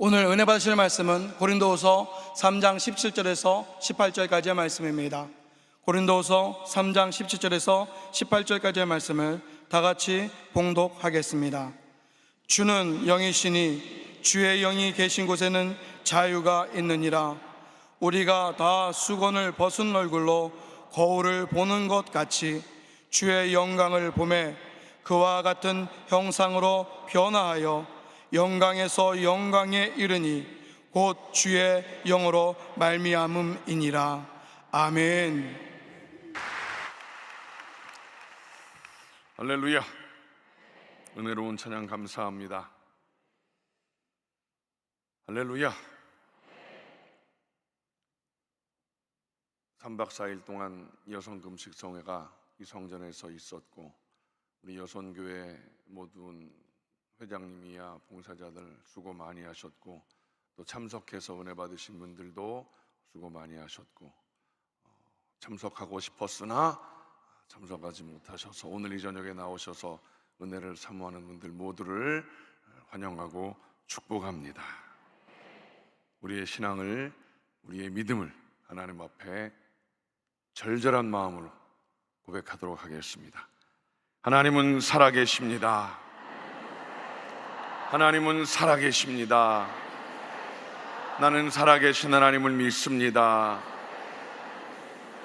오늘 은혜 받으실 말씀은 고린도후서 3장 17절에서 18절까지의 말씀입니다. 고린도후서 3장 17절에서 18절까지의 말씀을 다 같이 봉독하겠습니다. 주는 영이시니 주의 영이 계신 곳에는 자유가 있느니라. 우리가 다 수건을 벗은 얼굴로 거울을 보는 것 같이 주의 영광을 보매 그와 같은 형상으로 변화하여 영광에서 영광에 이르니 곧 주의 영으로 말미암음이니라. 아멘. 할렐루야. 은혜로운 찬양 감사합니다. 할렐루야. 3박 4일 동안 여성금식성회가 이 성전에서 있었고, 우리 여선교회 모든 회장님이야 봉사자들 수고 많이 하셨고, 또 참석해서 은혜 받으신 분들도 수고 많이 하셨고, 참석하고 싶었으나 참석하지 못하셔서 오늘 이 저녁에 나오셔서 은혜를 사모하는 분들 모두를 환영하고 축복합니다. 우리의 신앙을, 우리의 믿음을 하나님 앞에 절절한 마음으로 고백하도록 하겠습니다. 하나님은 살아계십니다. 하나님은 살아계십니다. 나는 살아계신 하나님을 믿습니다.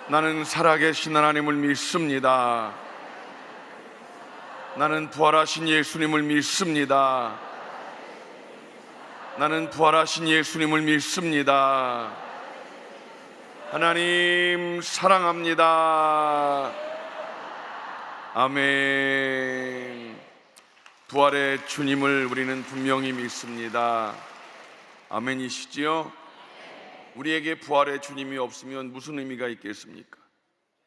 나는 살아계신 하나님을 믿습니다. 나는 부활하신 예수님을 믿습니다. 나는 부활하신 예수님을 믿습니다. 하나님 사랑합니다. 아멘. 부활의 주님을 우리는 분명히 믿습니다. 아멘이시지요? 우리에게 부활의 주님이 없으면 무슨 의미가 있겠습니까?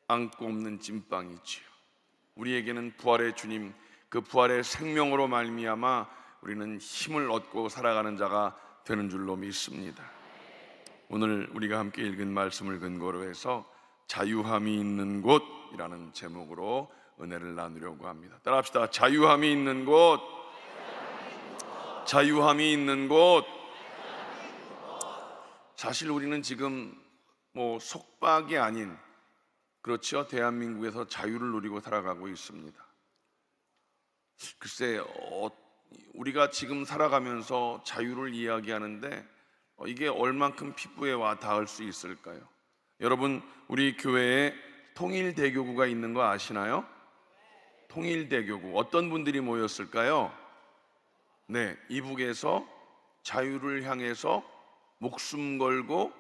안고 없는 찐빵이지요. 우리에게는 부활의 주님, 그 부활의 생명으로 말미암아 우리는 힘을 얻고 살아가는 자가 되는 줄로 믿습니다. 오늘 우리가 함께 읽은 말씀을 근거로 해서 자유함이 있는 곳이라는 제목으로 은혜를 나누려고 합니다. 따라합시다. 자유함이 있는 곳, 자유함이 있는 곳. 사실 우리는 지금 속박이 아닌, 그렇죠, 대한민국에서 자유를 누리고 살아가고 있습니다. 글쎄, 우리가 지금 살아가면서 자유를 이야기하는데 이게 얼만큼 피부에 와 닿을 수 있을까요? 여러분, 우리 교회에 통일대교구가 있는 거 아시나요? 통일대교구, 어떤 분들이 모였을까요? 네, 이북에서 자유를 향해서 목숨 걸고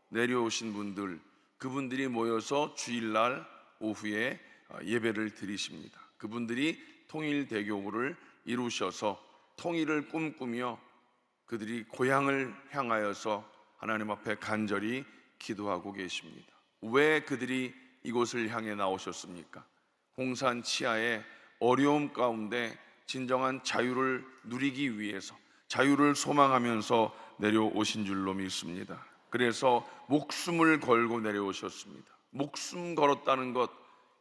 내려오신 분들, 그분들이 모여서 주일날 오후에 예배를 드리십니다. 그분들이 통일대교구를 이루셔서 통일을 꿈꾸며 그들이 고향을 향하여서 하나님 앞에 간절히 기도하고 계십니다. 왜 그들이 이곳을 향해 나오셨습니까? 홍산 치하의 어려움 가운데 진정한 자유를 누리기 위해서, 자유를 소망하면서 내려오신 줄로 믿습니다. 그래서 목숨을 걸고 내려오셨습니다. 목숨 걸었다는 것,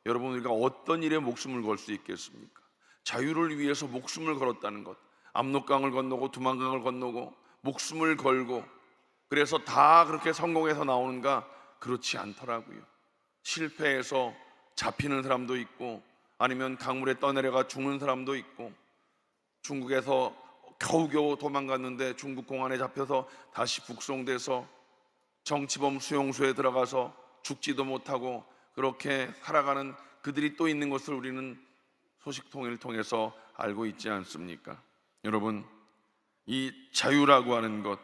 여러분, 우리가 어떤 일에 목숨을 걸 수 있겠습니까? 자유를 위해서 목숨을 걸었다는 것, 압록강을 건너고 두만강을 건너고 목숨을 걸고, 그래서 다 그렇게 성공해서 나오는가? 그렇지 않더라고요. 실패해서 잡히는 사람도 있고, 아니면 강물에 떠내려가 죽는 사람도 있고, 중국에서 겨우겨우 도망갔는데 중국 공안에 잡혀서 다시 북송돼서 정치범 수용소에 들어가서 죽지도 못하고 그렇게 살아가는 그들이 또 있는 것을 우리는 소식통일을 통해서 알고 있지 않습니까? 여러분, 이 자유라고 하는 것,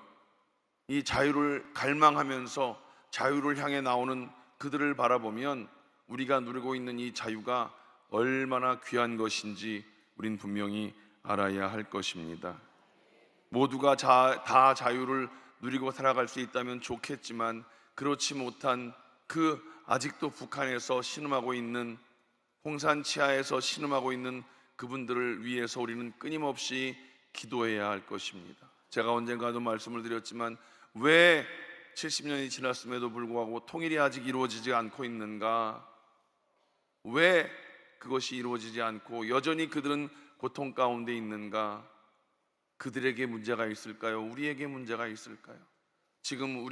이 자유를 갈망하면서 자유를 향해 나오는 그들을 바라보면 우리가 누리고 있는 이 자유가 얼마나 귀한 것인지 우린 분명히 알아야 할 것입니다. 모두가 다 자유를 누리고 살아갈 수 있다면 좋겠지만, 그렇지 못한 그 아직도 북한에서 신음하고 있는, 홍산 치하에서 신음하고 있는 그분들을 위해서 우리는 끊임없이 기도해야 할 것입니다. 제가 언젠가도 말씀을 드렸지만, 왜 70년이 지났음에도 불구하고 통일이 아직 이루어지지 않고 있는가? 왜 그것이 이루어지지 않고 여전히 그들은 고통 가운데 있는가? 그들에게 문제가 있을까요? 우리에게 문제가 있을까요? 지금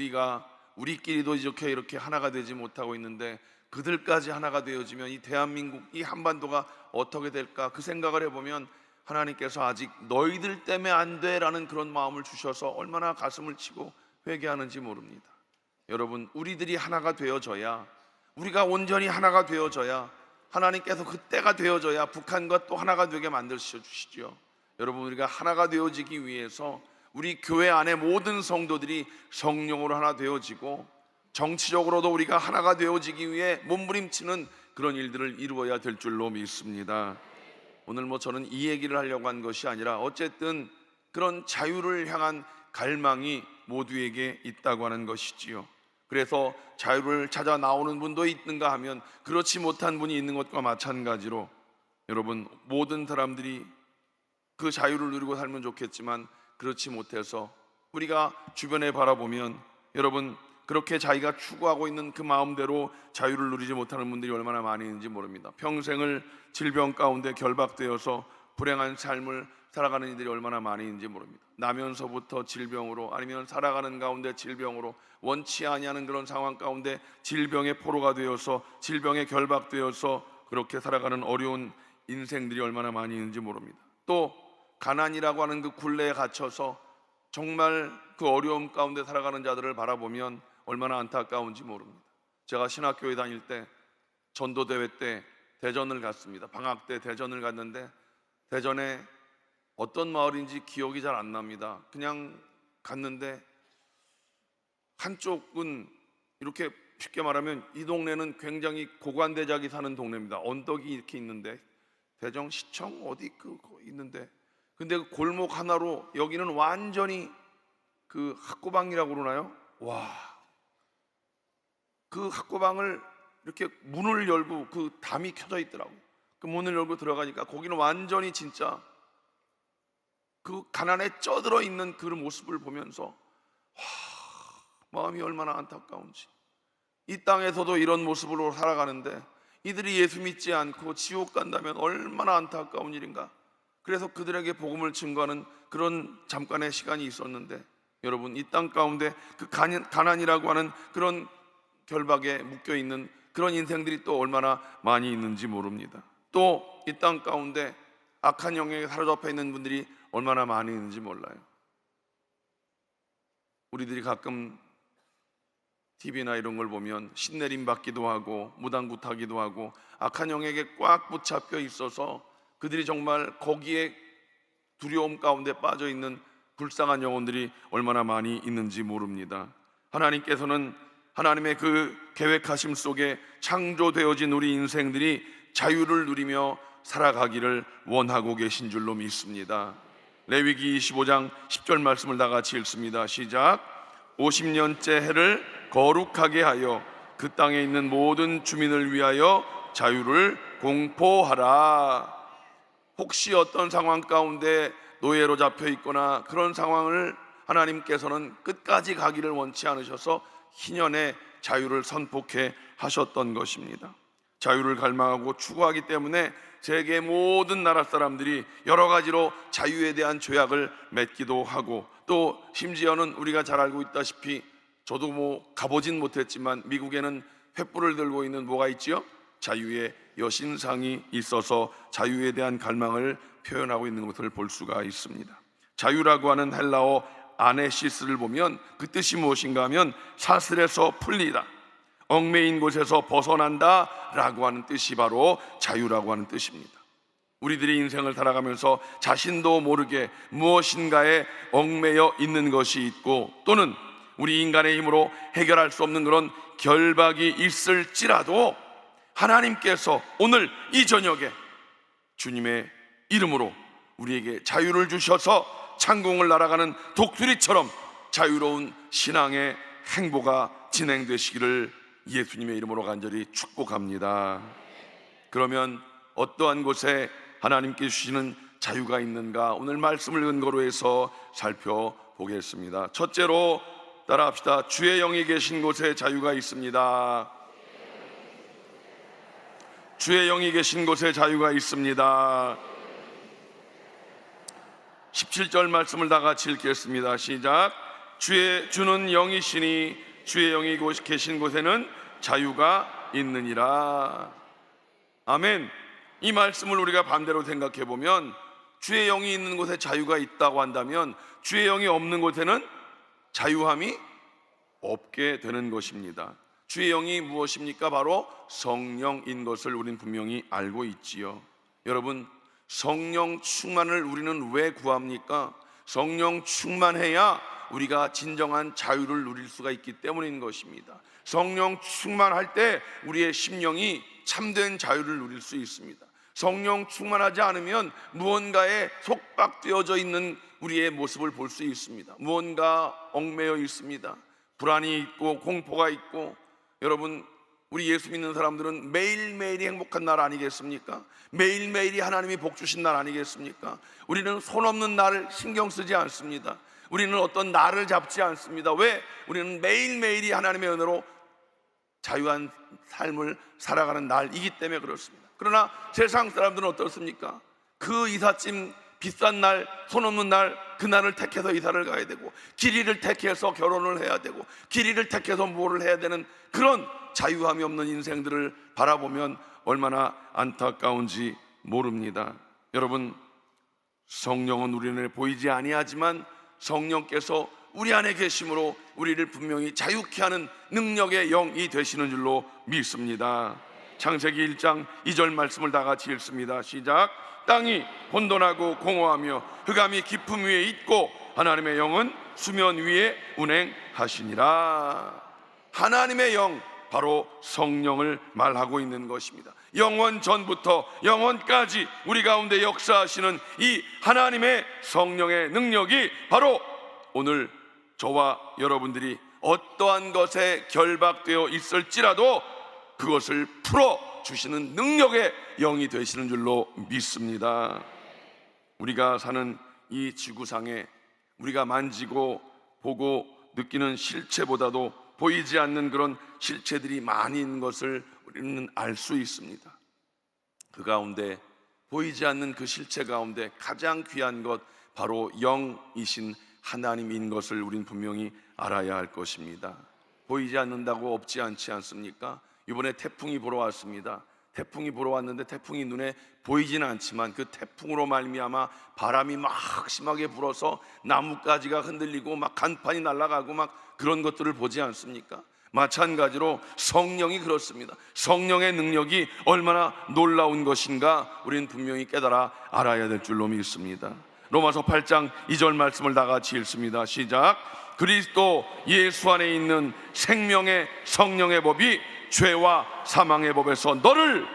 우리끼리도 이렇게 하나가 되지 못하고 있는데 그들까지 하나가 되어지면 이 대한민국, 이 한반도가 어떻게 될까? 그 생각을 해보면 하나님께서 아직 너희들 때문에 안 돼라는 그런 마음을 주셔서 얼마나 가슴을 치고 회개하는지 모릅니다. 여러분, 우리들이 하나가 되어져야, 우리가 온전히 하나가 되어져야, 하나님께서 그때가 되어져야 북한과 또 하나가 되게 만드셔 주시죠. 여러분, 우리가 하나가 되어지기 위해서 우리 교회 안에 모든 성도들이 성령으로 하나 되어지고, 정치적으로도 우리가 하나가 되어지기 위해 몸부림치는 그런 일들을 이루어야 될 줄로 믿습니다. 오늘 저는 이 얘기를 하려고 한 것이 아니라 어쨌든 그런 자유를 향한 갈망이 모두에게 있다고 하는 것이지요. 그래서 자유를 찾아 나오는 분도 있는가 하면 그렇지 못한 분이 있는 것과 마찬가지로, 여러분, 모든 사람들이 그 자유를 누리고 살면 좋겠지만 그렇지 못해서 우리가 주변에 바라보면, 여러분, 그렇게 자기가 추구하고 있는 그 마음대로 자유를 누리지 못하는 분들이 얼마나 많이 있는지 모릅니다. 평생을 질병 가운데 결박되어서 불행한 삶을 살아가는 이들이 얼마나 많이 있는지 모릅니다. 나면서부터 질병으로, 아니면 살아가는 가운데 질병으로, 원치 아니하는 그런 상황 가운데 질병의 포로가 되어서 질병에 결박되어서 그렇게 살아가는 어려운 인생들이 얼마나 많이 있는지 모릅니다. 또 가난이라고 하는 그 굴레에 갇혀서 정말 그 어려움 가운데 살아가는 자들을 바라보면 얼마나 안타까운지 모릅니다. 제가 신학교에 다닐 때 전도대회 때 대전을 갔습니다. 방학 때 대전을 갔는데, 대전에 어떤 마을인지 기억이 잘 안 납니다. 그냥 갔는데 한쪽은 이렇게, 쉽게 말하면 이 동네는 굉장히 고관대작이 사는 동네입니다. 언덕이 이렇게 있는데, 대전시청 어디 있는데, 근데 그 골목 하나로 여기는 완전히 그 학고방이라고 그러나요? 와, 그 학고방을 이렇게 문을 열고 그 담이 켜져 있더라고요. 그 문을 열고 들어가니까 거기는 완전히 진짜 그 가난에 쪄들어 있는 그 모습을 보면서 마음이 얼마나 안타까운지. 이 땅에서도 이런 모습으로 살아가는데 이들이 예수 믿지 않고 지옥 간다면 얼마나 안타까운 일인가. 그래서 그들에게 복음을 증거하는 그런 잠깐의 시간이 있었는데, 여러분, 이 땅 가운데 그 가난이라고 하는 그런 결박에 묶여있는 그런 인생들이 또 얼마나 많이 있는지 모릅니다. 또 이 땅 가운데 악한 영역에 사로잡혀 있는 분들이 얼마나 많이 있는지 몰라요. 우리들이 가끔 TV나 이런 걸 보면 신내림 받기도 하고 무당구 타기도 하고 악한 영역에 꽉 붙잡혀 있어서 그들이 정말 거기에 두려움 가운데 빠져 있는 불쌍한 영혼들이 얼마나 많이 있는지 모릅니다. 하나님께서는 하나님의 그 계획하심 속에 창조되어진 우리 인생들이 자유를 누리며 살아가기를 원하고 계신 줄로 믿습니다. 레위기 25장 10절 말씀을 다 같이 읽습니다. 시작. 50년째 해를 거룩하게 하여 그 땅에 있는 모든 주민을 위하여 자유를 공포하라. 혹시 어떤 상황 가운데 노예로 잡혀 있거나 그런 상황을 하나님께서는 끝까지 가기를 원치 않으셔서 희년의 자유를 선포케 하셨던 것입니다. 자유를 갈망하고 추구하기 때문에 세계 모든 나라 사람들이 여러 가지로 자유에 대한 조약을 맺기도 하고, 또 심지어는 우리가 잘 알고 있다시피, 저도 가보진 못했지만 미국에는 횃불을 들고 있는 뭐가 있지요? 자유의 여신상이 있어서 자유에 대한 갈망을 표현하고 있는 것을 볼 수가 있습니다. 자유라고 하는 헬라어 아네시스를 보면 그 뜻이 무엇인가 하면 사슬에서 풀리다, 얽매인 곳에서 벗어난다 라고 하는 뜻이 바로 자유라고 하는 뜻입니다. 우리들이 인생을 살아가면서 자신도 모르게 무엇인가에 얽매여 있는 것이 있고, 또는 우리 인간의 힘으로 해결할 수 없는 그런 결박이 있을지라도 하나님께서 오늘 이 저녁에 주님의 이름으로 우리에게 자유를 주셔서 창공을 날아가는 독수리처럼 자유로운 신앙의 행보가 진행되시기를 예수님의 이름으로 간절히 축복합니다. 그러면 어떠한 곳에 하나님께 주시는 자유가 있는가, 오늘 말씀을 근거로 해서 살펴보겠습니다. 첫째로 따라합시다. 주의 영이 계신 곳에 자유가 있습니다. 주의 영이 계신 곳에 자유가 있습니다. 17절 말씀을 다 같이 읽겠습니다. 시작. 주는 영이시니 주의 영이 계신 곳에는 자유가 있느니라. 아멘. 이 말씀을 우리가 반대로 생각해 보면, 주의 영이 있는 곳에 자유가 있다고 한다면 주의 영이 없는 곳에는 자유함이 없게 되는 것입니다. 주의 영이 무엇입니까? 바로 성령인 것을 우리는 분명히 알고 있지요. 여러분, 성령 충만을 우리는 왜 구합니까? 성령 충만해야 우리가 진정한 자유를 누릴 수가 있기 때문인 것입니다. 성령 충만할 때 우리의 심령이 참된 자유를 누릴 수 있습니다. 성령 충만하지 않으면 무언가에 속박되어져 있는 우리의 모습을 볼 수 있습니다. 무언가 얽매여 있습니다. 불안이 있고 공포가 있고. 여러분, 우리 예수 믿는 사람들은 매일매일이 행복한 날 아니겠습니까? 매일매일이 하나님이 복 주신 날 아니겠습니까? 우리는 손 없는 날을 신경 쓰지 않습니다. 우리는 어떤 날을 잡지 않습니다. 왜? 우리는 매일매일이 하나님의 은혜로 자유한 삶을 살아가는 날이기 때문에 그렇습니다. 그러나 세상 사람들은 어떻습니까? 그 이삿짐 비싼 날, 손 없는 날, 그날을 택해서 이사를 가야 되고, 길이를 택해서 결혼을 해야 되고, 길이를 택해서 뭐를 해야 되는 그런 자유함이 없는 인생들을 바라보면 얼마나 안타까운지 모릅니다. 여러분, 성령은 우리 눈에 보이지 아니하지만 성령께서 우리 안에 계심으로 우리를 분명히 자유케 하는 능력의 영이 되시는 줄로 믿습니다. 창세기 1장 2절 말씀을 다 같이 읽습니다. 시작. 땅이 혼돈하고 공허하며 흑암이 깊음 위에 있고 하나님의 영은 수면 위에 운행하시니라. 하나님의 영, 바로 성령을 말하고 있는 것입니다. 영원 전부터 영원까지 우리 가운데 역사하시는 이 하나님의 성령의 능력이 바로 오늘 저와 여러분들이 어떠한 것에 결박되어 있을지라도 그것을 풀어주시는 능력의 영이 되시는 줄로 믿습니다. 우리가 사는 이 지구상에 우리가 만지고 보고 느끼는 실체보다도 보이지 않는 그런 실체들이 많이 있는 것을 우리는 알 수 있습니다. 그 가운데 보이지 않는 그 실체 가운데 가장 귀한 것, 바로 영이신 하나님인 것을 우린 분명히 알아야 할 것입니다. 보이지 않는다고 없지 않지 않습니까? 이번에 태풍이 불어 왔습니다. 태풍이 불어 왔는데 태풍이 눈에 보이지는 않지만 그 태풍으로 말미암아 바람이 막 심하게 불어서 나뭇가지가 흔들리고 막 간판이 날아가고 막 그런 것들을 보지 않습니까? 마찬가지로 성령이 그렇습니다. 성령의 능력이 얼마나 놀라운 것인가 우리는 분명히 깨달아 알아야 될 줄로 믿습니다. 로마서 8장 2절 말씀을 다 같이 읽습니다. 시작. 그리스도 예수 안에 있는 생명의 성령의 법이 죄와 사망의 법에서 너를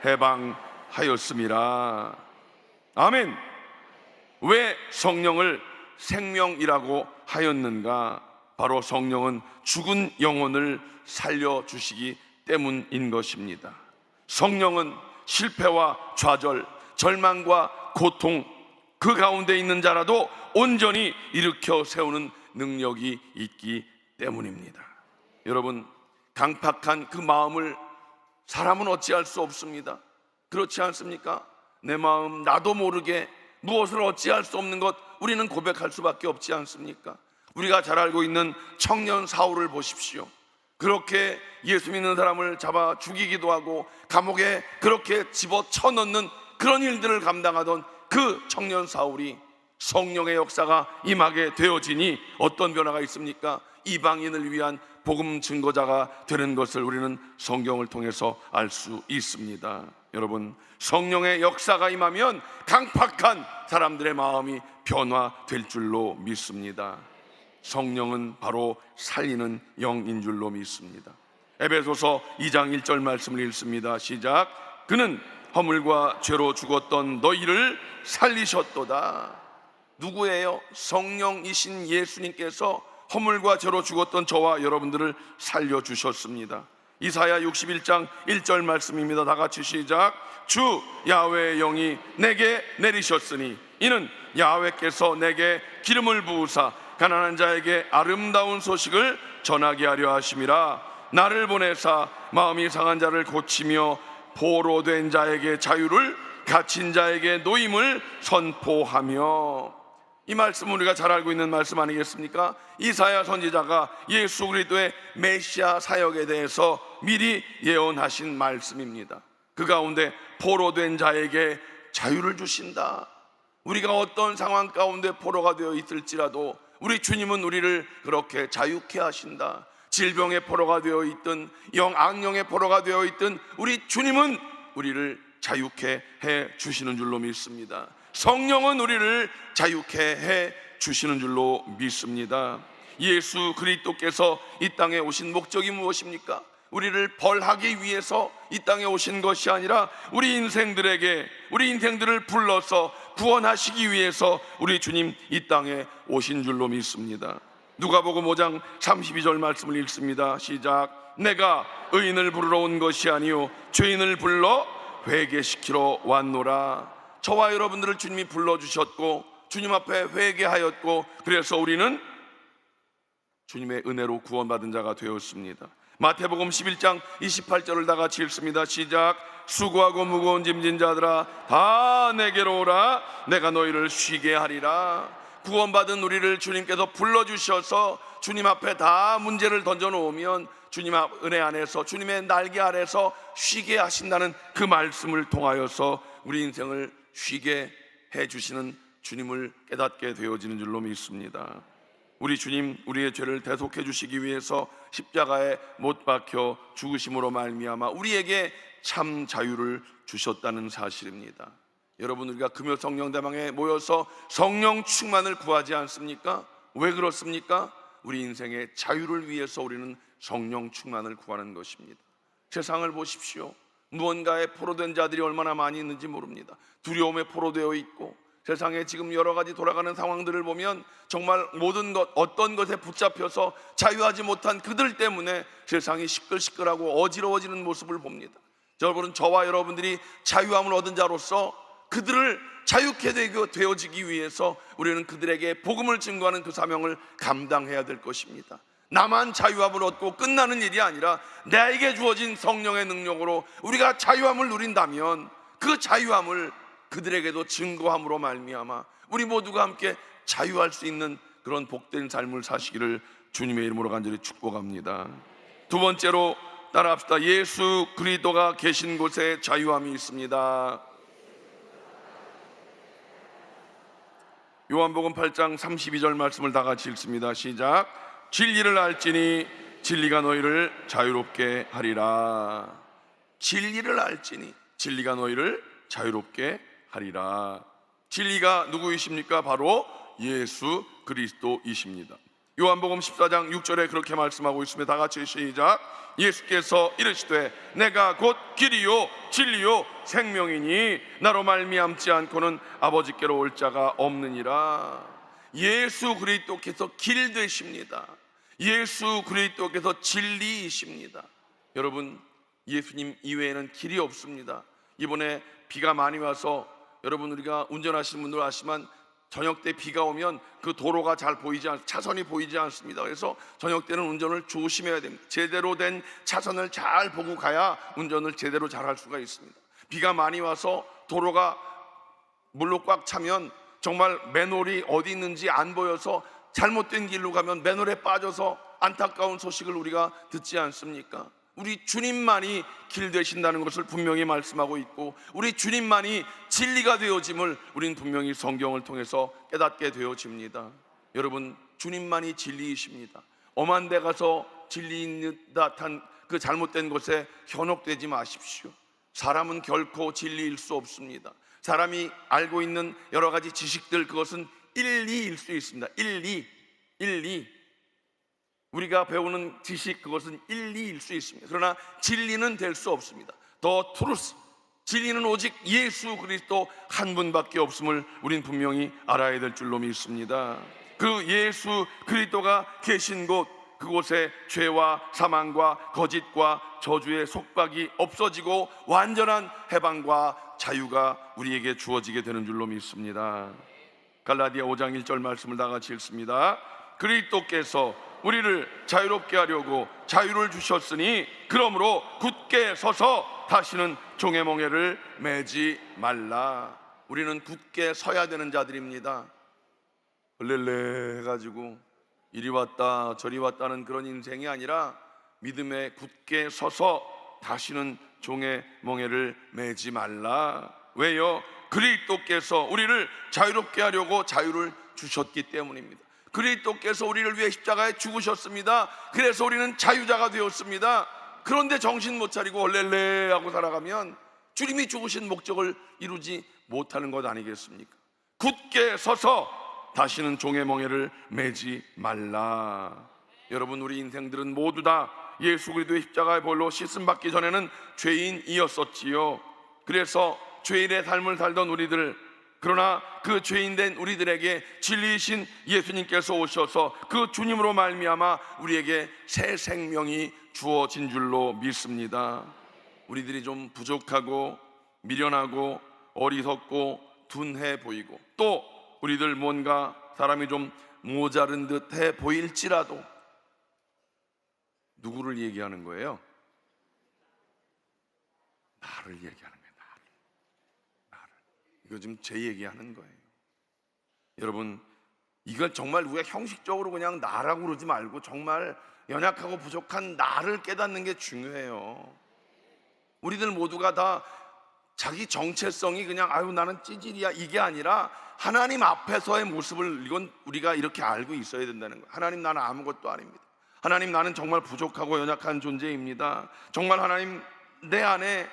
해방하였음이라. 아멘. 왜 성령을 생명이라고 하였는가? 바로 성령은 죽은 영혼을 살려주시기 때문인 것입니다. 성령은 실패와 좌절, 절망과 고통, 그 가운데 있는 자라도 온전히 일으켜 세우는 능력이 있기 때문입니다. 여러분, 강팍한 그 마음을 사람은 어찌할 수 없습니다. 그렇지 않습니까? 내 마음 나도 모르게 무엇을 어찌할 수 없는 것 우리는 고백할 수밖에 없지 않습니까? 우리가 잘 알고 있는 청년 사울을 보십시오. 그렇게 예수 믿는 사람을 잡아 죽이기도 하고 감옥에 그렇게 집어쳐 넣는 그런 일들을 감당하던 그 청년 사울이 성령의 역사가 임하게 되어지니 어떤 변화가 있습니까? 이방인을 위한 복음 증거자가 되는 것을 우리는 성경을 통해서 알 수 있습니다. 여러분, 성령의 역사가 임하면 강팍한 사람들의 마음이 변화될 줄로 믿습니다. 성령은 바로 살리는 영인 줄로 믿습니다. 에베소서 2장 1절 말씀을 읽습니다. 시작. 그는 허물과 죄로 죽었던 너희를 살리셨도다. 누구예요? 성령이신 예수님께서 허물과 죄로 죽었던 저와 여러분들을 살려주셨습니다. 이사야 61장 1절 말씀입니다. 다 같이 시작. 주 야훼의 영이 내게 내리셨으니 이는 야훼께서 내게 기름을 부으사 가난한 자에게 아름다운 소식을 전하게 하려 하심이라. 나를 보내사 마음이 상한 자를 고치며 포로된 자에게 자유를, 갇힌 자에게 노임을 선포하며. 이 말씀은 우리가 잘 알고 있는 말씀 아니겠습니까? 이사야 선지자가 예수 그리스도의 메시아 사역에 대해서 미리 예언하신 말씀입니다. 그 가운데 포로된 자에게 자유를 주신다. 우리가 어떤 상황 가운데 포로가 되어 있을지라도 우리 주님은 우리를 그렇게 자유케 하신다. 질병의 포로가 되어 있든 악령의 포로가 되어 있든 우리 주님은 우리를 자유케 해 주시는 줄로 믿습니다. 성령은 우리를 자유케 해 주시는 줄로 믿습니다. 예수 그리스도께서 이 땅에 오신 목적이 무엇입니까? 우리를 벌하기 위해서 이 땅에 오신 것이 아니라 우리 인생들을 불러서 구원하시기 위해서 우리 주님 이 땅에 오신 줄로 믿습니다. 누가복음 5장 32절 말씀을 읽습니다. 시작. 내가 의인을 부르러 온 것이 아니요 죄인을 불러 회개시키러 왔노라. 저와 여러분들을 주님이 불러주셨고 주님 앞에 회개하였고 그래서 우리는 주님의 은혜로 구원받은 자가 되었습니다. 마태복음 11장 28절을 다 같이 읽습니다. 시작. 수고하고 무거운 짐진 자들아 다 내게로 오라. 내가 너희를 쉬게 하리라. 구원받은 우리를 주님께서 불러주셔서 주님 앞에 다 문제를 던져놓으면 주님 은혜 안에서 주님의 날개 아래서 쉬게 하신다는 그 말씀을 통하여서 우리 인생을 쉬게 해주시는 주님을 깨닫게 되어지는 줄로 믿습니다. 우리 주님 우리의 죄를 대속해 주시기 위해서 십자가에 못 박혀 죽으심으로 말미암아 우리에게 참 자유를 주셨다는 사실입니다. 여러분, 우리가 금요 성령대방에 모여서 성령 충만을 구하지 않습니까? 왜 그렇습니까? 우리 인생의 자유를 위해서 우리는 성령 충만을 구하는 것입니다. 세상을 보십시오. 무언가에 포로된 자들이 얼마나 많이 있는지 모릅니다. 두려움에 포로되어 있고 세상에 지금 여러 가지 돌아가는 상황들을 보면 정말 모든 것, 어떤 것에 붙잡혀서 자유하지 못한 그들 때문에 세상이 시끌시끌하고 어지러워지는 모습을 봅니다. 여러분은 저와 여러분들이 자유함을 얻은 자로서 그들을 자유케 되어지기 위해서 우리는 그들에게 복음을 증거하는 그 사명을 감당해야 될 것입니다. 나만 자유함을 얻고 끝나는 일이 아니라 나에게 주어진 성령의 능력으로 우리가 자유함을 누린다면 그 자유함을 그들에게도 증거함으로 말미암아 우리 모두가 함께 자유할 수 있는 그런 복된 삶을 사시기를 주님의 이름으로 간절히 축복합니다. 두 번째로 따라합시다. 예수 그리스도가 계신 곳에 자유함이 있습니다. 요한복음 8장 32절 말씀을 다 같이 읽습니다. 시작. 진리를 알지니 진리가 너희를 자유롭게 하리라. 진리를 알지니 진리가 너희를 자유롭게 하리라. 진리가 누구이십니까? 바로 예수 그리스도이십니다. 요한복음 14장 6절에 그렇게 말씀하고 있습니다. 다 같이 시작. 예수께서 이르시되 내가 곧 길이요 진리요 생명이니 나로 말미암지 않고는 아버지께로 올 자가 없느니라. 예수 그리스도께서 길 되십니다. 예수 그리스도께서 진리이십니다. 여러분, 예수님 이외에는 길이 없습니다. 이번에 비가 많이 와서 여러분, 우리가 운전하시는 분들 아시지만 저녁 때 비가 오면 그 도로가 잘 차선이 보이지 않습니다. 그래서 저녁 때는 운전을 조심해야 됩니다. 제대로 된 차선을 잘 보고 가야 운전을 제대로 잘 할 수가 있습니다. 비가 많이 와서 도로가 물로 꽉 차면 정말 맨홀이 어디 있는지 안 보여서 잘못된 길로 가면 맨홀에 빠져서 안타까운 소식을 우리가 듣지 않습니까? 우리 주님만이 길 되신다는 것을 분명히 말씀하고 있고 우리 주님만이 진리가 되어짐을 우리는 분명히 성경을 통해서 깨닫게 되어집니다. 여러분, 주님만이 진리이십니다. 엄한 데 가서 진리인 듯한 그 잘못된 것에 현혹되지 마십시오. 사람은 결코 진리일 수 없습니다. 사람이 알고 있는 여러 가지 지식들, 그것은 일리일 수 있습니다. 일리 우리가 배우는 지식, 그것은 일리일 수 있습니다. 그러나 진리는 될 수 없습니다. 더 트루스, 진리는 오직 예수 그리스도 한 분밖에 없음을 우린 분명히 알아야 될 줄로 믿습니다. 그 예수 그리스도가 계신 곳, 그곳에 죄와 사망과 거짓과 저주의 속박이 없어지고 완전한 해방과 자유가 우리에게 주어지게 되는 줄로 믿습니다. 갈라디아 5장 1절 말씀을 다 같이 읽습니다. 그리스도께서 우리를 자유롭게 하려고 자유를 주셨으니 그러므로 굳게 서서 다시는 종의 멍에를 매지 말라. 우리는 굳게 서야 되는 자들입니다. 얼렐레 해가지고 이리 왔다 저리 왔다는 그런 인생이 아니라 믿음에 굳게 서서 다시는 종의 멍에를 매지 말라. 왜요? 그리스도께서 우리를 자유롭게 하려고 자유를 주셨기 때문입니다. 그리스도께서 우리를 위해 십자가에 죽으셨습니다. 그래서 우리는 자유자가 되었습니다. 그런데 정신 못 차리고 얼렐레 하고 살아가면 주님이 죽으신 목적을 이루지 못하는 것 아니겠습니까? 굳게 서서 다시는 종의 멍에를 매지 말라. 여러분, 우리 인생들은 모두 다 예수 그리스도의 십자가의 볼로 씻음 받기 전에는 죄인이었었지요. 그래서 죄인의 삶을 살던 우리들, 그러나 그 죄인된 우리들에게 진리이신 예수님께서 오셔서 그 주님으로 말미암아 우리에게 새 생명이 주어진 줄로 믿습니다. 우리들이 좀 부족하고 미련하고 어리석고 둔해 보이고 또 우리들 뭔가 사람이 좀 모자른 듯해 보일지라도 누구를 얘기하는 거예요? 나를 얘기하는 거예요. 나를. 이거 지금 제 얘기하는 거예요. 여러분, 이걸 정말 우리가 형식적으로 그냥 나라고 그러지 말고 정말 연약하고 부족한 나를 깨닫는 게 중요해요. 우리들 모두가 다 자기 정체성이 그냥 아유 나는 찌질이야 이게 아니라 하나님 앞에서의 모습을 이건 우리가 이렇게 알고 있어야 된다는 거예요. 하나님, 나는 아무것도 아닙니다. 하나님, 나는 정말 부족하고 연약한 존재입니다. 정말 하나님, 내 안에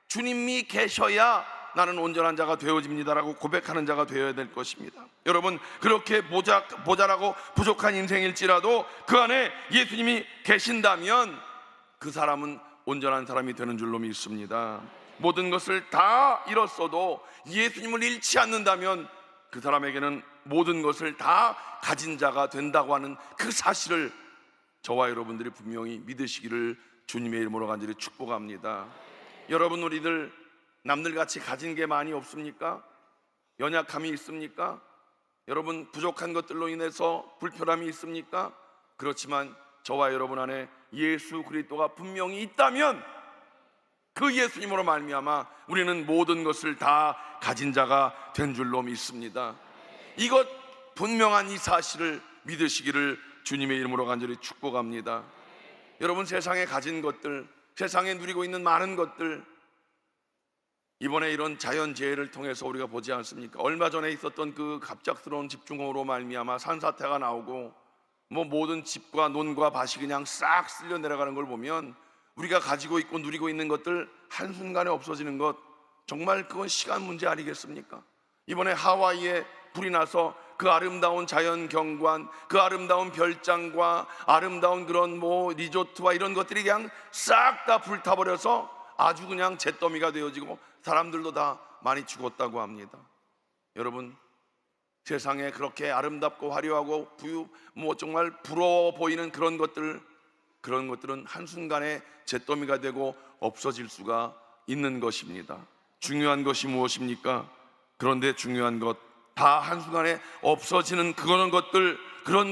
주님이 계셔야 나는 온전한 자가 되어집니다라고 고백하는 자가 되어야 될 것입니다. 여러분, 그렇게 모자라고 부족한 인생일지라도 그 안에 예수님이 계신다면 그 사람은 온전한 사람이 되는 줄로 믿습니다. 모든 것을 다 잃었어도 예수님을 잃지 않는다면 그 사람에게는 모든 것을 다 가진 자가 된다고 하는 그 사실을 저와 여러분들이 분명히 믿으시기를 주님의 이름으로 간절히 축복합니다. 여러분, 우리들 남들같이 가진 게 많이 없습니까? 연약함이 있습니까? 여러분, 부족한 것들로 인해서 불편함이 있습니까? 그렇지만 저와 여러분 안에 예수 그리스도가 분명히 있다면 그 예수님으로 말미암아 우리는 모든 것을 다 가진 자가 된 줄로 믿습니다. 이것 분명한 이 사실을 믿으시기를 주님의 이름으로 간절히 축복합니다. 여러분, 세상에 가진 것들, 세상에 누리고 있는 많은 것들, 이번에 이런 자연재해를 통해서 우리가 보지 않습니까? 얼마 전에 있었던 그 갑작스러운 집중호우로 말미암아 산사태가 나오고 모든 집과 논과 밭이 그냥 싹 쓸려 내려가는 걸 보면 우리가 가지고 있고 누리고 있는 것들 한순간에 없어지는 것, 정말 그건 시간 문제 아니겠습니까? 이번에 하와이에 불이 나서 그 아름다운 자연 경관, 그 아름다운 별장과 아름다운 그런 리조트와 이런 것들이 그냥 싹 다 불타버려서 아주 그냥 잿더미가 되어지고 사람들도 다 많이 죽었다고 합니다. 여러분, 세상에 그렇게 아름답고 화려하고 정말 부러워 보이는 그런 것들은 한순간에 잿더미가 되고 없어질 수가 있는 것입니다. 중요한 것이 무엇입니까? 그런데 중요한 것, 다 한순간에 없어지는 그런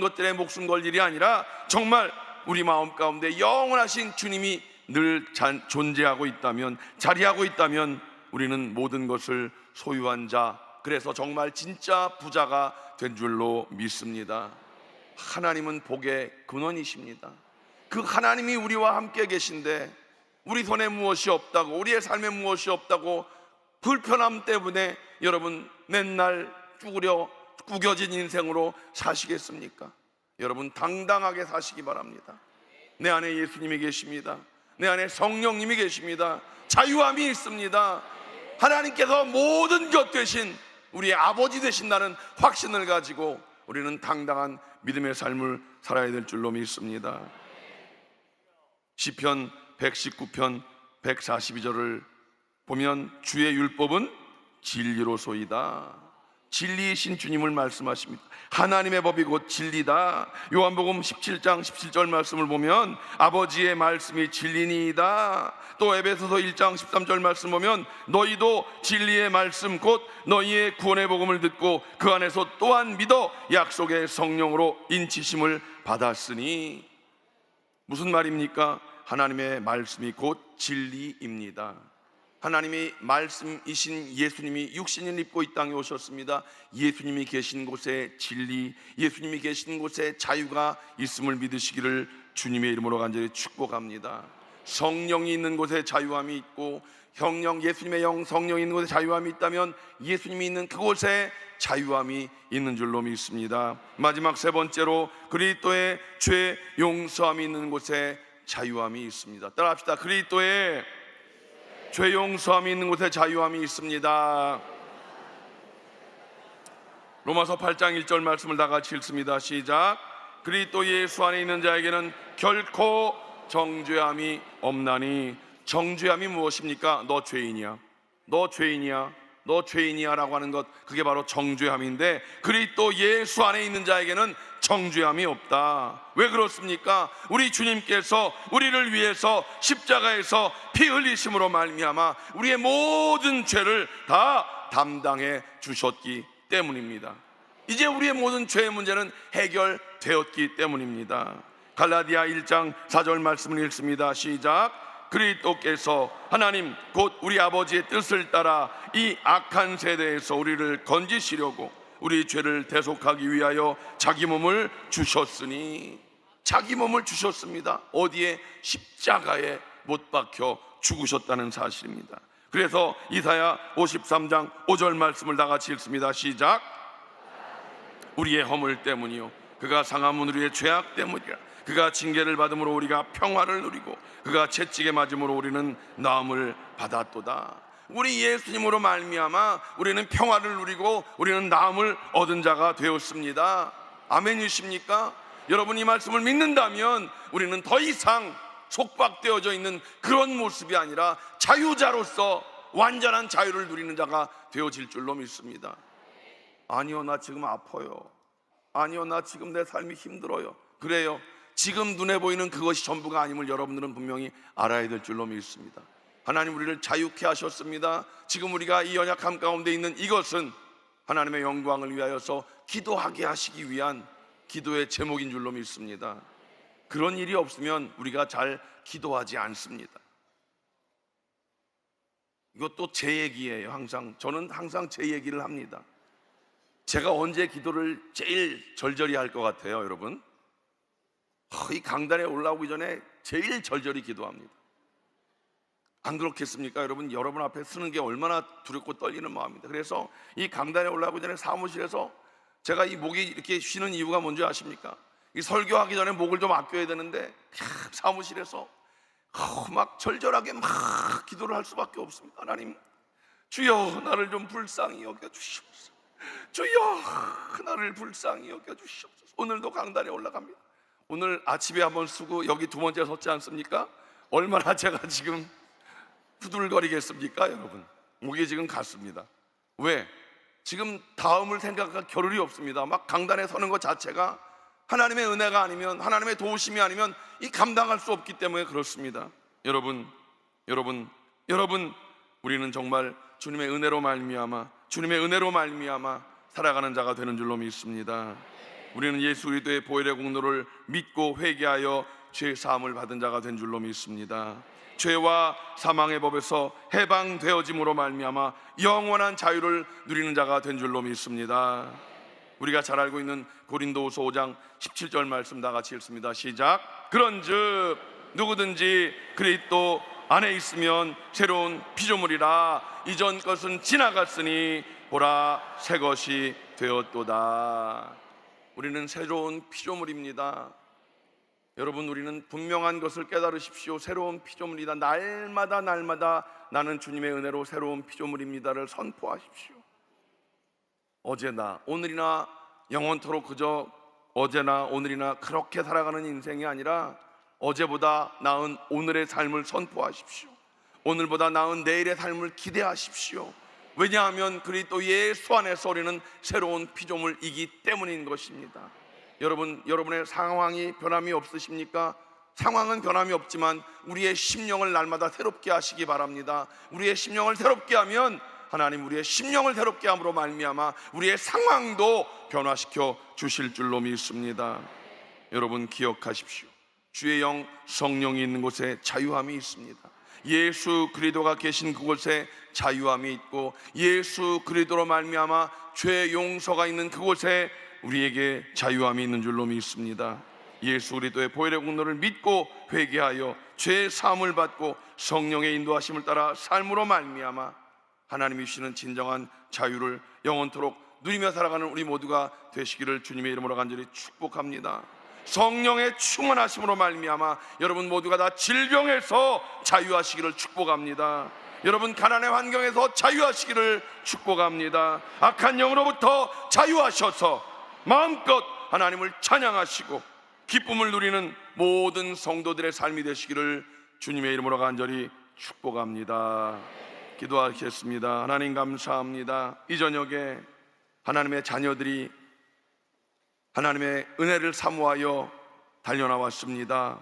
것들에 목숨 걸 일이 아니라 정말 우리 마음 가운데 영원하신 주님이 늘 존재하고 있다면, 자리하고 있다면 우리는 모든 것을 소유한 자, 그래서 정말 진짜 부자가 된 줄로 믿습니다. 하나님은 복의 근원이십니다. 그 하나님이 우리와 함께 계신데 우리 손에 무엇이 없다고, 우리의 삶에 무엇이 없다고 불편함 때문에 여러분 맨날 구겨진 인생으로 사시겠습니까? 여러분, 당당하게 사시기 바랍니다. 내 안에 예수님이 계십니다. 내 안에 성령님이 계십니다. 자유함이 있습니다. 하나님께서 모든 것 되신 우리의 아버지 되신다는 확신을 가지고 우리는 당당한 믿음의 삶을 살아야 될 줄로 믿습니다. 시편 119편 142절을 보면 주의 율법은 진리로소이다. 진리이신 주님을 말씀하십니다. 하나님의 법이 곧 진리다. 요한복음 17장 17절 말씀을 보면 아버지의 말씀이 진리니이다. 또 에베소서 1장 13절 말씀 보면 너희도 진리의 말씀 곧 너희의 구원의 복음을 듣고 그 안에서 또한 믿어 약속의 성령으로 인치심을 받았으니. 무슨 말입니까? 하나님의 말씀이 곧 진리입니다. 하나님의 말씀이신 예수님이 육신을 입고 이 땅에 오셨습니다. 예수님이 계신 곳에 진리, 예수님이 계신 곳에 자유가 있음을 믿으시기를 주님의 이름으로 간절히 축복합니다. 성령이 있는 곳에 자유함이 있고, 성령, 예수님의 영, 성령이 있는 곳에 자유함이 있다면 예수님이 있는 그곳에 자유함이 있는 줄로 믿습니다. 마지막 세 번째로, 그리스도의 죄 용서함이 있는 곳에 자유함이 있습니다. 따라합시다. 그리스도의 죄 용서함이 있는 곳에 자유함이 있습니다. 로마서 8장 1절 말씀을 다 같이 읽습니다. 시작. 그리스도 예수 안에 있는 자에게는 결코 정죄함이 없나니. 정죄함이 무엇입니까? 너 죄인이야, 너 죄인이야, 너 죄인이야 라고 하는 것, 그게 바로 정죄함인데, 그리스도 예수 안에 있는 자에게는 정죄함이 없다. 왜 그렇습니까? 우리 주님께서 우리를 위해서 십자가에서 피 흘리심으로 말미암아 우리의 모든 죄를 다 담당해 주셨기 때문입니다. 이제 우리의 모든 죄의 문제는 해결되었기 때문입니다. 갈라디아 1장 4절 말씀을 읽습니다. 시작. 그리스도께서 하나님 곧 우리 아버지의 뜻을 따라 이 악한 세대에서 우리를 건지시려고 우리 죄를 대속하기 위하여 자기 몸을 주셨으니. 자기 몸을 주셨습니다. 어디에? 십자가에 못 박혀 죽으셨다는 사실입니다. 그래서 이사야 53장 5절 말씀을 다 같이 읽습니다. 시작. 우리의 허물 때문이요 그가 상함은 우리의 죄악 때문이라. 그가 징계를 받음으로 우리가 평화를 누리고 그가 채찍에 맞음으로 우리는 나음을 받았도다. 우리 예수님으로 말미암아 우리는 평화를 누리고 우리는 나음을 얻은 자가 되었습니다. 아멘이십니까? 여러분, 이 말씀을 믿는다면 우리는 더 이상 속박되어져 있는 그런 모습이 아니라 자유자로서 완전한 자유를 누리는 자가 되어질 줄로 믿습니다. 아니요, 나 지금 아파요. 아니요, 나 지금 내 삶이 힘들어요. 그래요. 지금 눈에 보이는 그것이 전부가 아님을 여러분들은 분명히 알아야 될 줄로 믿습니다. 하나님 우리를 자유케 하셨습니다. 지금 우리가 이 연약함 가운데 있는 이것은 하나님의 영광을 위하여서 기도하게 하시기 위한 기도의 제목인 줄로 믿습니다. 그런 일이 없으면 우리가 잘 기도하지 않습니다. 이것도 제 얘기예요. 저는 항상 제 얘기를 합니다. 제가 언제 기도를 제일 절절히 할 것 같아요, 여러분? 이 강단에 올라오기 전에 제일 절절히 기도합니다. 안 그렇겠습니까? 여러분, 여러분 앞에 서는 게 얼마나 두렵고 떨리는 마음입니다. 그래서 이 강단에 올라오기 전에 사무실에서 제가 이 목이 이렇게 쉬는 이유가 뭔지 아십니까? 이 설교하기 전에 목을 좀 아껴야 되는데 사무실에서 막 절절하게 막 기도를 할 수밖에 없습니다. 하나님, 주여 나를 좀 불쌍히 여겨주시옵소서. 주여 나를 불쌍히 여겨주시옵소서. 오늘도 강단에 올라갑니다. 오늘 아침에 한번 쓰고 여기 두 번째 섰지 않습니까? 얼마나 제가 지금 후들거리겠습니까? 여러분, 목이 지금 갔습니다. 왜? 지금 다음을 생각할 겨를이 없습니다. 막 강단에 서는 것 자체가 하나님의 은혜가 아니면, 하나님의 도우심이 아니면 이 감당할 수 없기 때문에 그렇습니다. 여러분, 우리는 정말 주님의 은혜로 말미암아 살아가는 자가 되는 줄로 믿습니다. 우리는 예수 그리스도의 보혈의 공로를 믿고 회개하여 죄 사함을 받은 자가 된 줄로 믿습니다. 죄와 사망의 법에서 해방되어짐으로 말미암아 영원한 자유를 누리는 자가 된 줄로 믿습니다. 우리가 잘 알고 있는 고린도후서 5장 17절 말씀 다 같이 읽습니다. 시작. 그런즉 누구든지 그리스도 안에 있으면 새로운 피조물이라. 이전 것은 지나갔으니 보라 새 것이 되었도다. 우리는 새로운 피조물입니다. 여러분, 우리는 분명한 것을 깨달으십시오. 새로운 피조물이다. 날마다 나는 주님의 은혜로 새로운 피조물입니다를 선포하십시오. 어제나 오늘이나 영원토록 그저 어제나 오늘이나 그렇게 살아가는 인생이 아니라 어제보다 나은 오늘의 삶을 선포하십시오. 오늘보다 나은 내일의 삶을 기대하십시오. 왜냐하면 그리스도 예수 안에서 우리는 새로운 피조물이기 때문인 것입니다. 여러분, 여러분의 상황이 변함이 없으십니까? 상황은 변함이 없지만 우리의 심령을 날마다 새롭게 하시기 바랍니다. 우리의 심령을 새롭게 하면 하나님 우리의 심령을 새롭게 함으로 말미암아 우리의 상황도 변화시켜 주실 줄로 믿습니다. 여러분, 기억하십시오. 주의 영 성령이 있는 곳에 자유함이 있습니다. 예수 그리스도가 계신 그곳에 자유함이 있고, 예수 그리스도로 말미암아 죄 용서가 있는 그곳에 우리에게 자유함이 있는 줄로 믿습니다. 예수 그리스도의 보혈의 공로를 믿고 회개하여 죄 사함을 받고 성령의 인도하심을 따라 삶으로 말미암아 하나님이 주시는 진정한 자유를 영원토록 누리며 살아가는 우리 모두가 되시기를 주님의 이름으로 간절히 축복합니다. 성령의 충만하심으로 말미암아 여러분 모두가 다 질병에서 자유하시기를 축복합니다. 여러분 가난의 환경에서 자유하시기를 축복합니다. 악한 영으로부터 자유하셔서 마음껏 하나님을 찬양하시고 기쁨을 누리는 모든 성도들의 삶이 되시기를 주님의 이름으로 간절히 축복합니다. 기도하겠습니다. 하나님 감사합니다. 이 저녁에 하나님의 자녀들이 하나님의 은혜를 사모하여 달려나왔습니다.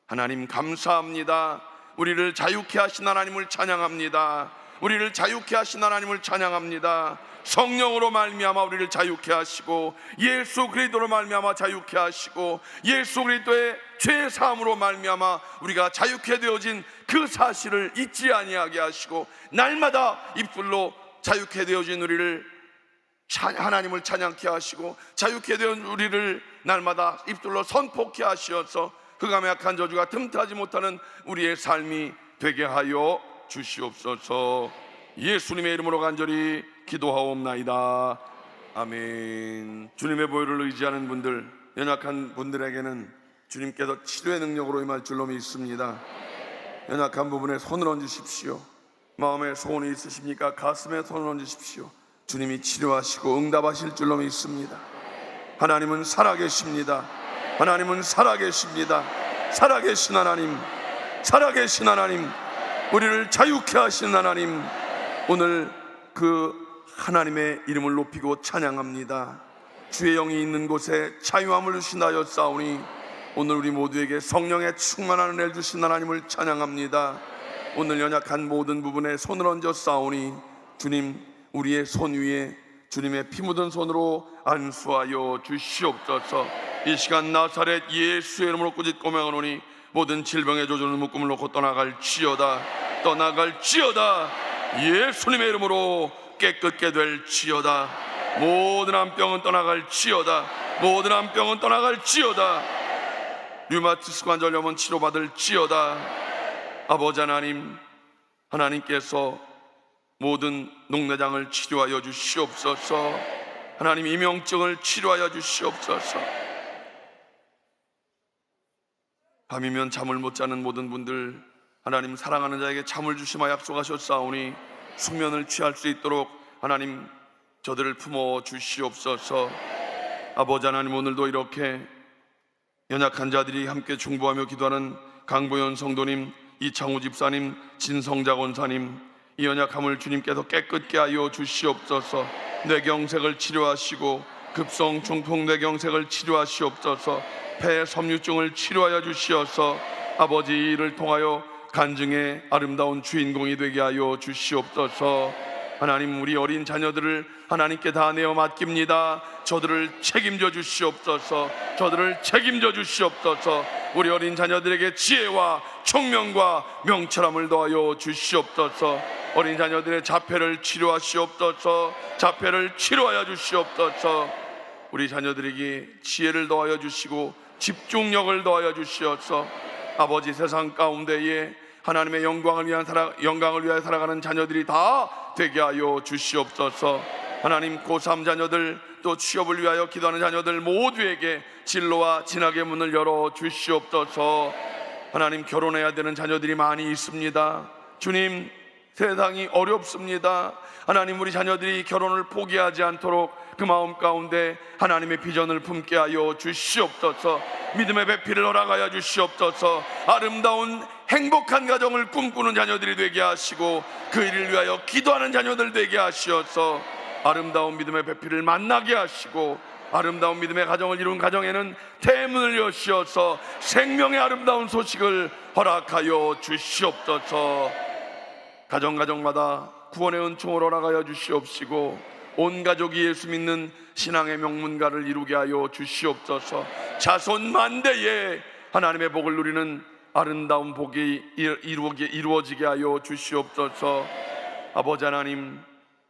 하나님 감사합니다. 우리를 자유케 하신 하나님을 찬양합니다. 우리를 자유케 하신 하나님을 찬양합니다. 성령으로 말미암아 우리를 자유케 하시고 예수 그리스도로 말미암아 자유케 하시고 예수 그리스도의 죄 사함으로 말미암아 우리가 자유케 되어진 그 사실을 잊지 아니하게 하시고 날마다 입술로 자유케 되어진 우리를 하나님을 찬양케 하시고 자유케 된 우리를 날마다 입술로 선포케 하시어서 흑암의 악한 저주가 틈타지 못하는 우리의 삶이 되게 하여 주시옵소서. 예수님의 이름으로 간절히 기도하옵나이다. 아멘. 주님의 보혈을 의지하는 분들, 연약한 분들에게는 주님께서 치료의 능력으로 임할 줄로 믿습니다. 연약한 부분에 손을 얹으십시오. 마음에 소원이 있으십니까? 가슴에 손을 얹으십시오. 주님이 치료하시고 응답하실 줄로 믿습니다. 하나님은 살아계십니다. 하나님은 살아계십니다. 살아계신 하나님, 살아계신 하나님, 우리를 자유케 하시는 하나님, 오늘 그 하나님의 이름을 높이고 찬양합니다. 주의 영이 있는 곳에 자유함을 주신다여 싸우니 오늘 우리 모두에게 성령의 충만한 은혜를 주신 하나님을 찬양합니다. 오늘 연약한 모든 부분에 손을 얹어 싸우니 주님, 우리의 손 위에 주님의 피 묻은 손으로 안수하여 주시옵소서. 이 시간 나사렛 예수의 이름으로 꾸짖고 명하노니 모든 질병의 조주는 묶음을 놓고 떠나갈지어다. 떠나갈지어다. 예수님의 이름으로 깨끗게 될지어다. 모든 암병은 떠나갈지어다. 모든 암병은 떠나갈지어다. 류마티스 관절염은 치료받을지어다. 아버지 하나님, 하나님께서 모든 녹내장을 치료하여 주시옵소서. 하나님 이명증을 치료하여 주시옵소서. 밤이면 잠을 못 자는 모든 분들, 하나님 사랑하는 자에게 잠을 주시마 약속하셨사오니 숙면을 취할 수 있도록 하나님 저들을 품어 주시옵소서. 아버지 하나님, 오늘도 이렇게 연약한 자들이 함께 중보하며 기도하는 강보현 성도님, 이창우 집사님, 진성자 권사님, 이 연약함을 주님께서 깨끗게 하여 주시옵소서. 뇌경색을 치료하시고 급성 중풍 뇌경색을 치료하시옵소서. 폐 섬유증을 치료하여 주시어서 아버지 이를 통하여 간증의 아름다운 주인공이 되게 하여 주시옵소서. 하나님, 우리 어린 자녀들을 하나님께 다 내어 맡깁니다. 저들을 책임져 주시옵소서. 저들을 책임져 주시옵소서. 우리 어린 자녀들에게 지혜와 총명과 명철함을 더하여 주시옵소서. 어린 자녀들의 자폐를 치료하시옵소서. 자폐를 치료하여 주시옵소서. 우리 자녀들에게 지혜를 더하여 주시고 집중력을 더하여 주시옵소서. 아버지, 세상 가운데에 하나님의 영광을 위하여 살아가는 자녀들이 다 되게 하여 주시옵소서. 하나님, 고3 자녀들, 또 취업을 위하여 기도하는 자녀들 모두에게 진로와 진학의 문을 열어 주시옵소서. 하나님, 결혼해야 되는 자녀들이 많이 있습니다. 주님, 세상이 어렵습니다. 하나님, 우리 자녀들이 결혼을 포기하지 않도록 그 마음 가운데 하나님의 비전을 품게 하여 주시옵소서. 믿음의 배필을 허락하여 주시옵소서. 아름다운 행복한 가정을 꿈꾸는 자녀들이 되게 하시고 그 일을 위하여 기도하는 자녀들 되게 하시어서 아름다운 믿음의 배필을 만나게 하시고 아름다운 믿음의 가정을 이룬 가정에는 대문을 여시어서 생명의 아름다운 소식을 허락하여 주시옵소서. 가정마다 구원의 은총을 허락하여 주시옵시고 온 가족이 예수 믿는 신앙의 명문가를 이루게 하여 주시옵소서. 자손 만대에 하나님의 복을 누리는 아름다운 복이 이루어지게 하여 주시옵소서. 아버지 하나님,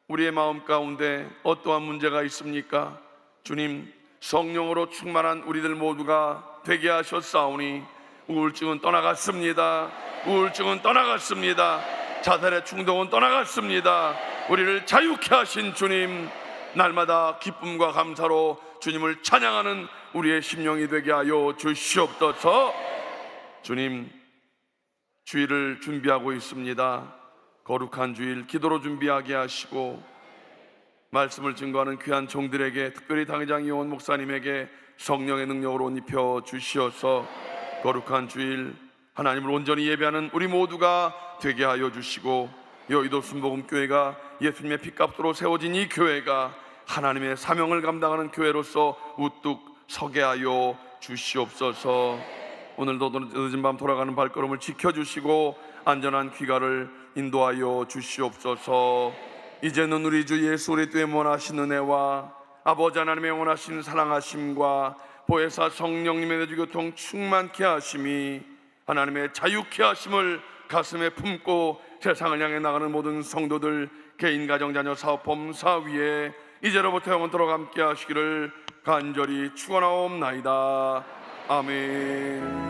우리의 마음 가운데 어떠한 문제가 있습니까? 주님, 성령으로 충만한 우리들 모두가 되게 하셨사오니 우울증은 떠나갔습니다. 우울증은 떠나갔습니다. 자살의 충동은 떠나갔습니다. 우리를 자유케 하신 주님, 날마다 기쁨과 감사로 주님을 찬양하는 우리의 심령이 되게 하여 주시옵소서. 주님, 주일을 준비하고 있습니다. 거룩한 주일 기도로 준비하게 하시고 말씀을 증거하는 귀한 종들에게, 특별히 당회장 이원 목사님에게 성령의 능력으로 옷 입혀 주시어서 거룩한 주일 하나님을 온전히 예배하는 우리 모두가 되게 하여 주시고, 여의도 순복음교회가 예수님의 피값으로 세워진 이 교회가 하나님의 사명을 감당하는 교회로서 우뚝 서게 하여 주시옵소서. 오늘도 늦은 밤 돌아가는 발걸음을 지켜주시고 안전한 귀가를 인도하여 주시옵소서. 이제는 우리 주 예수 그리스도의 원하신 은혜와 아버지 하나님의 원하신 사랑하심과 보혜사 성령님의 내주교통 충만케 하심이, 하나님의 자유케 하심을 가슴에 품고 세상을 향해 나가는 모든 성도들, 개인, 가정, 자녀, 사업, 범사 위에 이제로부터 영원토록 함께 하시기를 간절히 축원하옵나이다. 아멘.